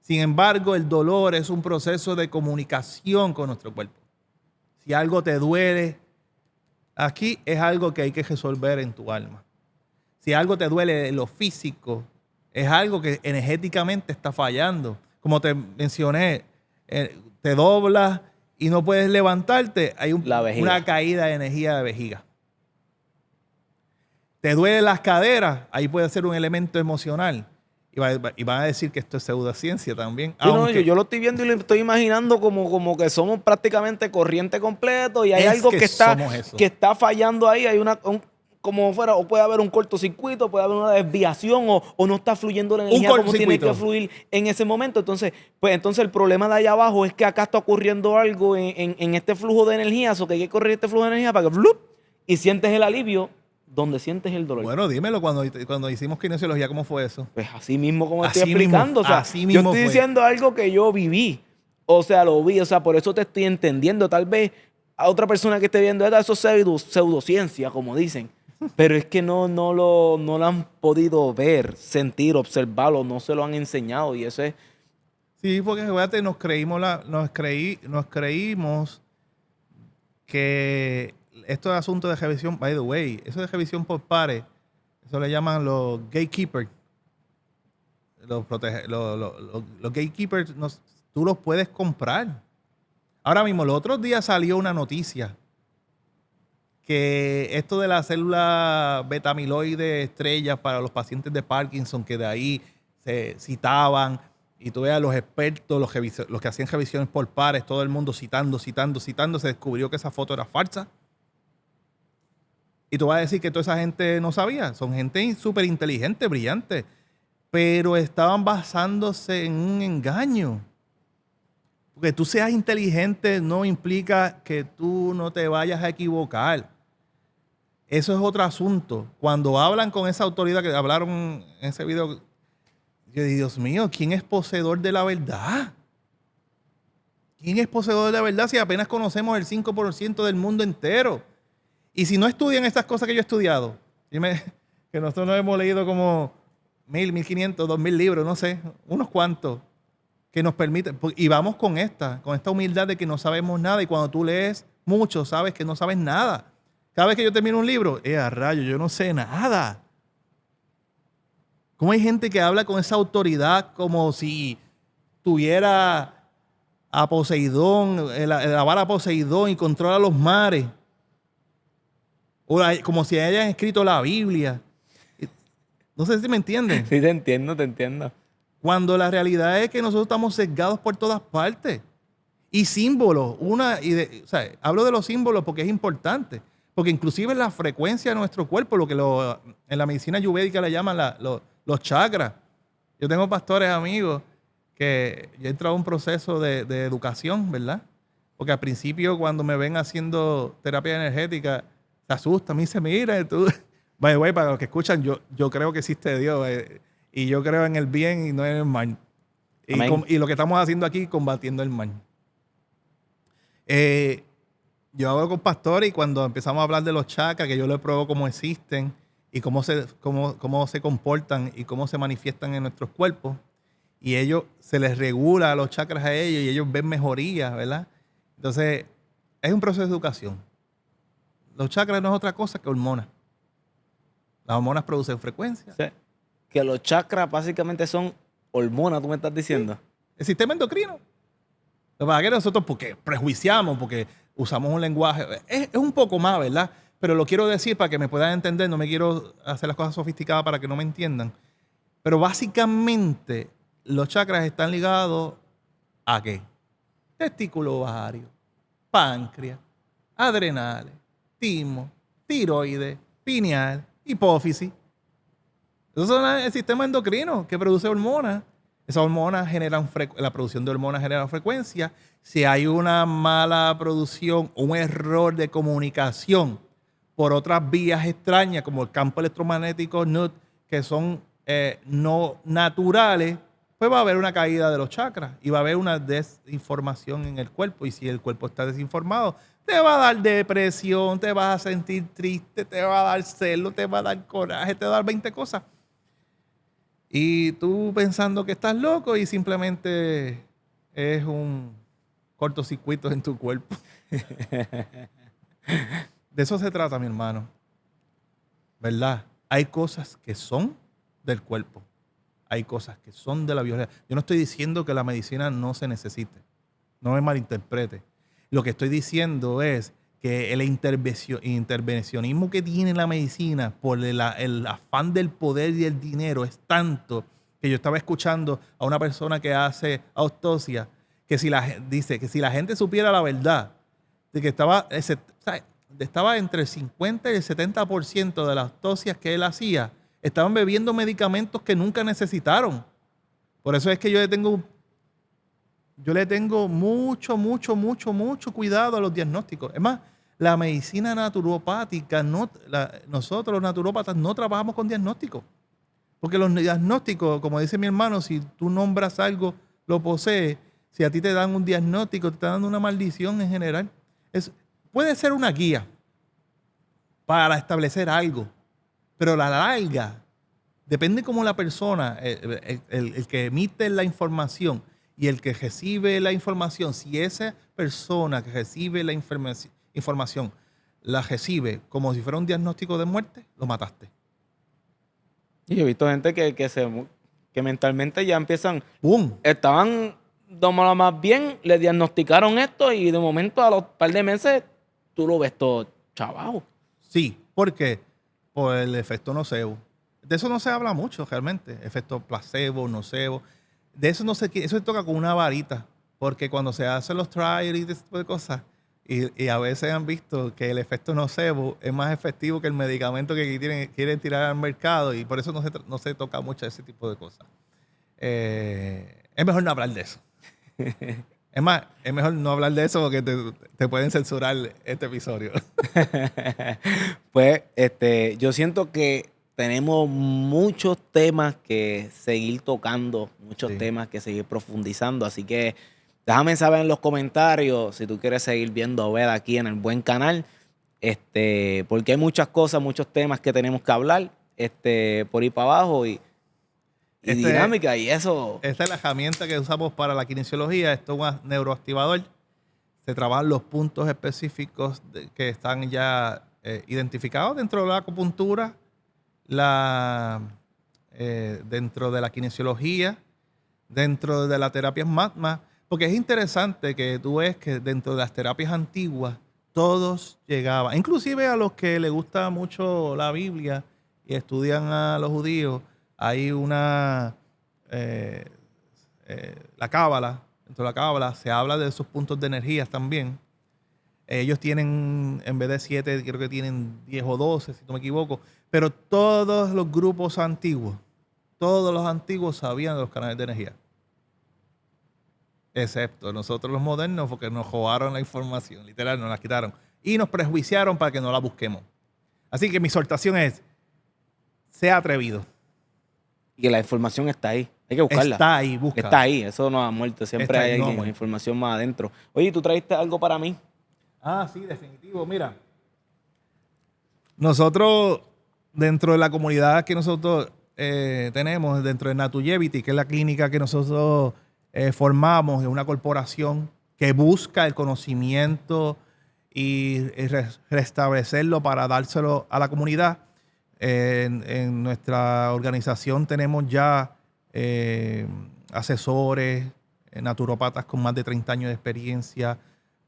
Sin embargo, el dolor es un proceso de comunicación con nuestro cuerpo. Si algo te duele, aquí es algo que hay que resolver en tu alma. Si algo te duele en lo físico, es algo que energéticamente está fallando. Como te mencioné, te doblas y no puedes levantarte, hay una caída de energía de vejiga. Te duelen las caderas, ahí puede ser un elemento emocional. Y van a decir que esto es pseudociencia también. Sí, no, yo lo estoy viendo y lo estoy imaginando como que somos prácticamente corriente completo y hay algo que está fallando ahí. Hay como fuera, o puede haber un cortocircuito, puede haber una desviación o no está fluyendo la energía como tiene que fluir en ese momento. Entonces el problema de allá abajo es que acá está ocurriendo algo en este flujo de energía, o que hay que correr este flujo de energía para que ¡flup! Y sientes el alivio donde sientes el dolor. Bueno, dímelo, cuando hicimos kinesiología, ¿cómo fue eso? Pues así mismo como Así estoy explicando. Mismo, o sea, así mismo yo estoy diciendo algo que yo viví. O sea, lo vi. O sea, por eso te estoy entendiendo. Tal vez a otra persona que esté viendo eso es pseudociencia, como dicen. Pero es que no lo han podido ver, sentir, observarlo, no se lo han enseñado. Y eso es... Sí, porque fíjate, nos creímos que esto es asunto de revisión, by the way, eso de revisión por pares, eso le llaman los gatekeepers. Los gatekeepers, tú los puedes comprar. Ahora mismo, los otros días salió una noticia que esto de la célula beta-amiloide estrella para los pacientes de Parkinson, que de ahí se citaban, y tú veas los expertos, los que hacían revisiones por pares, todo el mundo citando, se descubrió que esa foto era falsa. Y tú vas a decir que toda esa gente no sabía. Son gente súper inteligente, brillante. pero estaban basándose en un engaño. Porque tú seas inteligente no implica que tú no te vayas a equivocar. Eso es otro asunto. Cuando hablan con esa autoridad que hablaron en ese video, yo digo, Dios mío, ¿quién es poseedor de la verdad? ¿Quién es poseedor de la verdad si apenas conocemos el 5% del mundo entero? Y si no estudian estas cosas que yo he estudiado, dime que nosotros no hemos leído como 1,000, 1,500, 2,000 libros, no sé, unos cuantos, que nos permiten, y vamos con esta humildad de que no sabemos nada, y cuando tú lees mucho, sabes que no sabes nada. Cada vez que yo termino un libro, a rayo, yo no sé nada. ¿Cómo hay gente que habla con esa autoridad como si tuviera a Poseidón, la vara Poseidón y controla los mares? O como si hayan escrito la Biblia. No sé si me entienden. Sí, te entiendo, te entiendo. Cuando la realidad es que nosotros estamos sesgados por todas partes. Y símbolos, o sea, hablo de los símbolos porque es importante. Porque inclusive la frecuencia de nuestro cuerpo, lo que en la medicina ayurvédica le llaman los chakras. Yo tengo pastores amigos que yo he entrado en un proceso de educación, ¿verdad? Porque al principio cuando me ven haciendo terapia energética, se asustan, me dicen, mira, tú... By the way, para los que escuchan, yo creo que existe Dios y yo creo en el bien y no en el mal. Y lo que estamos haciendo aquí, combatiendo el mal. Yo hablo con pastores y cuando empezamos a hablar de los chakras, que yo les pruebo cómo existen y cómo se comportan y cómo se manifiestan en nuestros cuerpos, y se les regula los chakras a ellos y ellos ven mejoría, ¿verdad? Entonces, es un proceso de educación. Los chakras no es otra cosa que hormonas. Las hormonas producen frecuencia. Sí. Que los chakras básicamente son hormonas, tú me estás diciendo. Sí. El sistema endocrino. Lo que pasa es que nosotros, porque prejuiciamos, porque usamos un lenguaje, es un poco más, ¿verdad? Pero lo quiero decir para que me puedan entender, no me quiero hacer las cosas sofisticadas para que no me entiendan. Pero básicamente, los chakras están ligados ¿a qué? Testículo ovario, páncreas, adrenales, timo, tiroides, pineal, hipófisis. Eso es el sistema endocrino que produce hormonas. Esas hormonas generan la producción de hormonas genera frecuencia. Si hay una mala producción, un error de comunicación por otras vías extrañas, como el campo electromagnético NUT, que son no naturales, pues va a haber una caída de los chakras y va a haber una desinformación en el cuerpo. Y si el cuerpo está desinformado, te va a dar depresión, te vas a sentir triste, te va a dar celo, te va a dar coraje, te va a dar 20 cosas. Y tú pensando que estás loco y simplemente es un cortocircuito en tu cuerpo. De eso se trata, mi hermano. ¿Verdad? Hay cosas que son del cuerpo. Hay cosas que son de la biología. Yo no estoy diciendo que la medicina no se necesite. No me malinterprete. Lo que estoy diciendo es que el intervencionismo que tiene la medicina por el afán del poder y el dinero es tanto que yo estaba escuchando a una persona que hace autopsia que dice que si la gente supiera la verdad de que estaba entre el 50 y el 70% de las autopsias que él hacía estaban bebiendo medicamentos que nunca necesitaron. Por eso es que yo le tengo mucho cuidado a los diagnósticos. Es más, la medicina naturopática, nosotros los naturópatas no trabajamos con diagnósticos. Porque los diagnósticos, como dice mi hermano, si tú nombras algo, lo posees, si a ti te dan un diagnóstico, te están dando una maldición en general. Puede ser una guía para establecer algo, pero a la larga, depende cómo la persona, el que emite la información y el que recibe la información, si esa persona que recibe la información la recibe como si fuera un diagnóstico de muerte, lo mataste. Y yo he visto gente que mentalmente ya empiezan... ¡Bum! Estaban tomándolo más bien, le diagnosticaron esto y de momento a los par de meses tú lo ves todo chavajo. Sí, ¿por qué? Por el efecto nocebo. De eso no se habla mucho realmente. Efecto placebo, nocebo. De eso no eso se toca con una varita. Porque cuando se hacen los trials y ese tipo de cosas, Y a veces han visto que el efecto nocebo es más efectivo que el medicamento que quieren tirar al mercado y por eso no se toca mucho ese tipo de cosas. Es mejor no hablar de eso. Es más, es mejor no hablar de eso porque te pueden censurar este episodio. Pues yo siento que tenemos muchos temas que seguir tocando, muchos Sí. temas que seguir profundizando, así que déjame saber en los comentarios si tú quieres seguir viendo a Obed aquí en el buen canal, porque hay muchas cosas, muchos temas que tenemos que hablar, por ir para abajo y dinámica y eso. Esta es la herramienta que usamos para la kinesiología. Esto es un neuroactivador. Se trabajan los puntos específicos que están ya identificados dentro de la acupuntura, dentro de la kinesiología, dentro de la terapia magma. Porque es interesante que tú ves que dentro de las terapias antiguas todos llegaban, inclusive a los que les gusta mucho la Biblia y estudian a los judíos, hay la cábala. Dentro de la cábala se habla de esos puntos de energías también. Ellos tienen, en vez de 7, creo que tienen 10 o 12, si no me equivoco. Pero todos los grupos antiguos, todos los antiguos sabían de los canales de energía. Excepto nosotros los modernos, porque nos robaron la información, literal, nos la quitaron. Y nos prejuiciaron para que no la busquemos. Así que mi exhortación es, sea atrevido. Y que la información está ahí. Hay que buscarla. Está ahí, busca. Está ahí, eso no ha muerto. Siempre Está hay ahí, no ha alguien con muerto. información más adentro. Oye, ¿tú trajiste algo para mí? Ah, sí, definitivo. Mira, nosotros, dentro de la comunidad que nosotros tenemos, dentro de Natuyevity, que es la clínica que nosotros formamos, es una corporación que busca el conocimiento y restablecerlo para dárselo a la comunidad. En nuestra organización tenemos ya asesores, naturópatas con más de 30 años de experiencia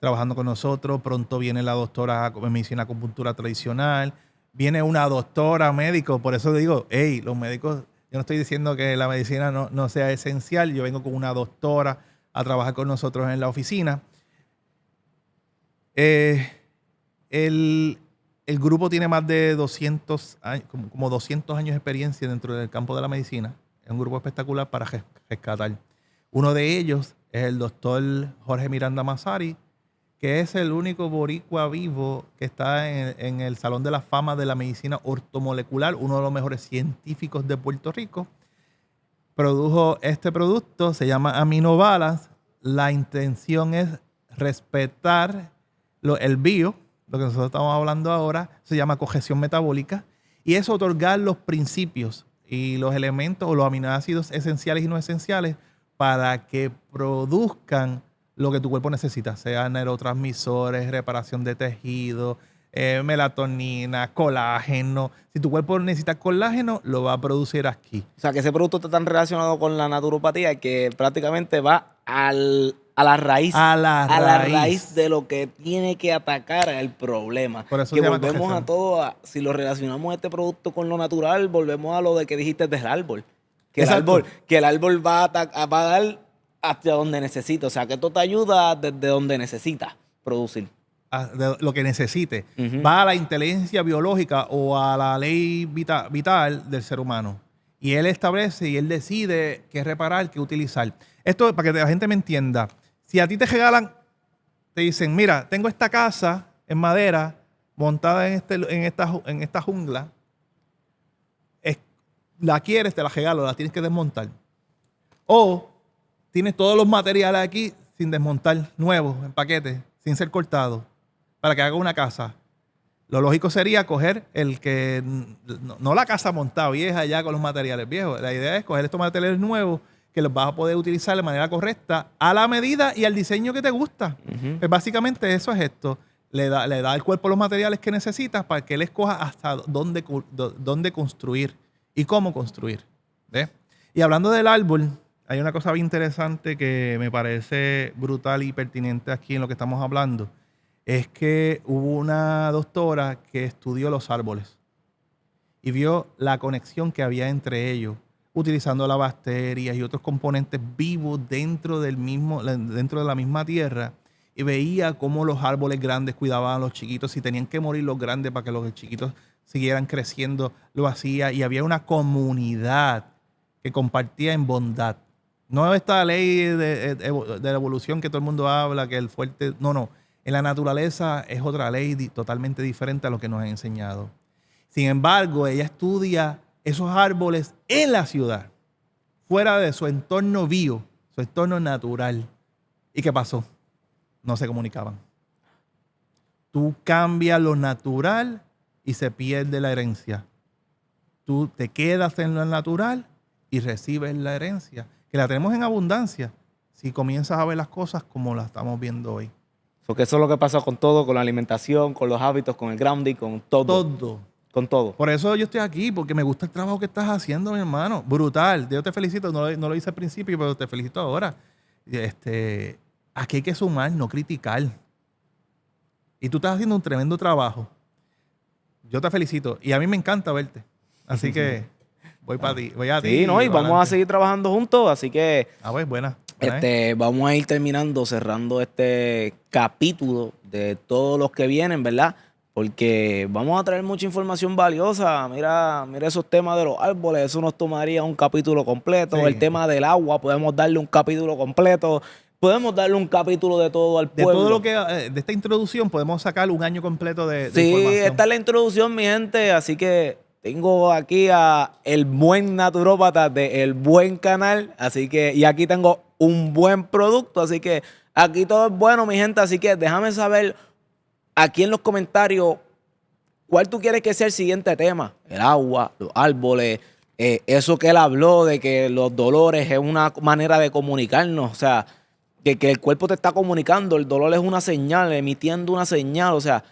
trabajando con nosotros. Pronto viene la doctora en medicina acupuntura tradicional. Viene una doctora médico. Por eso digo, hey, los médicos, yo no estoy diciendo que la medicina no sea esencial. Yo vengo con una doctora a trabajar con nosotros en la oficina. El grupo tiene más de 200 años, como 200 años de experiencia dentro del campo de la medicina. Es un grupo espectacular para rescatar. Uno de ellos es el doctor Jorge Miranda Massari, que es el único boricua vivo que está en el Salón de la Fama de la Medicina Ortomolecular, uno de los mejores científicos de Puerto Rico. Produjo este producto, se llama Aminobalas. La intención es respetar el bio, lo que nosotros estamos hablando ahora, se llama cogestión metabólica, y es otorgar los principios y los elementos o los aminoácidos esenciales y no esenciales para que produzcan lo que tu cuerpo necesita, sea neurotransmisores, reparación de tejido, melatonina, colágeno. Si tu cuerpo necesita colágeno, lo va a producir aquí. O sea, que ese producto está tan relacionado con la naturopatía que prácticamente va a la raíz. A la raíz de lo que tiene que atacar el problema. Por eso que se llama volvemos cogestión. a todo, si lo relacionamos este producto con lo natural, volvemos a lo de que dijiste del árbol. Que Exacto. el árbol va a dar hasta donde necesita. O sea, que esto te ayuda desde donde necesitas producir. De lo que necesite. Ujú. Va a la inteligencia biológica o a la ley vital del ser humano. Y él establece y él decide qué reparar, qué utilizar. Esto, para que la gente me entienda, si a ti te regalan, te dicen, mira, tengo esta casa en madera montada en esta jungla, la quieres, te la regalo, la tienes que desmontar. O tienes todos los materiales aquí sin desmontar, nuevos, en paquetes, sin ser cortados, para que haga una casa. Lo lógico sería coger no la casa montada vieja ya con los materiales viejos. La idea es coger estos materiales nuevos que los vas a poder utilizar de manera correcta, a la medida y al diseño que te gusta. Ujú. Pues básicamente eso es esto. Le da al cuerpo los materiales que necesitas para que él escoja hasta dónde construir y cómo construir. ¿Ves? Y hablando del árbol, hay una cosa bien interesante que me parece brutal y pertinente aquí en lo que estamos hablando. Es que hubo una doctora que estudió los árboles y vio la conexión que había entre ellos, utilizando las bacterias y otros componentes vivos dentro de la misma tierra. y veía cómo los árboles grandes cuidaban a los chiquitos. Si tenían que morir los grandes para que los chiquitos siguieran creciendo, lo hacía. Y había una comunidad que compartía en bondad. No esta ley de la evolución que todo el mundo habla, que el fuerte... No, no. En la naturaleza es otra ley totalmente diferente a lo que nos han enseñado. Sin embargo, ella estudia esos árboles en la ciudad, fuera de su entorno bio, su entorno natural. ¿Y qué pasó? No se comunicaban. Tú cambias lo natural y se pierde la herencia. Tú te quedas en lo natural y recibes la herencia, que la tenemos en abundancia si comienzas a ver las cosas como las estamos viendo hoy. Porque eso es lo que pasa con todo, con la alimentación, con los hábitos, con el grounding, con todo. Todo. Con todo. Por eso yo estoy aquí, porque me gusta el trabajo que estás haciendo, mi hermano. Brutal. Yo te felicito. No lo hice al principio, pero te felicito ahora. Aquí hay que sumar, no criticar. Y tú estás haciendo un tremendo trabajo. Yo te felicito. Y a mí me encanta verte. Así que voy para ti. Voy a ti. Sí, no, y vamos a seguir trabajando juntos. Así que pues buena. vamos a ir terminando, cerrando este capítulo de todos los que vienen, ¿verdad? Porque vamos a traer mucha información valiosa. Mira esos temas de los árboles, eso nos tomaría un capítulo completo. Sí. El tema del agua, podemos darle un capítulo completo. Podemos darle un capítulo de todo al pueblo. De todo lo que, de esta introducción, podemos sacar un año completo de información. Sí, esta es la introducción, mi gente. Así que tengo aquí a el buen naturópata de El Buen Canal. Así que, y aquí tengo un buen producto. Así que aquí todo es bueno, mi gente. Así que déjame saber aquí en los comentarios cuál tú quieres que sea el siguiente tema. El agua, los árboles, eso que él habló de que los dolores es una manera de comunicarnos. O sea, que el cuerpo te está comunicando. El dolor es una señal, emitiendo una señal. O sea,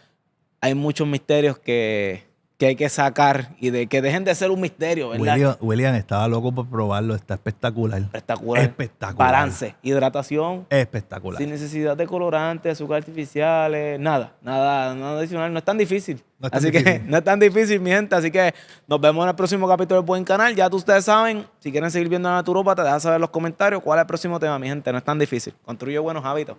hay muchos misterios que hay que sacar y de que dejen de ser un misterio, ¿verdad? William estaba loco por probarlo. Está espectacular. Espectacular. Balance, hidratación. Espectacular. Sin necesidad de colorantes, azúcar artificiales, nada adicional. No es tan difícil. Que no es tan difícil, mi gente. Así que nos vemos en el próximo capítulo del Buen Canal. Ya ustedes saben, si quieren seguir viendo a Naturópata, deja saber en los comentarios cuál es el próximo tema, mi gente. No es tan difícil. Construye buenos hábitos.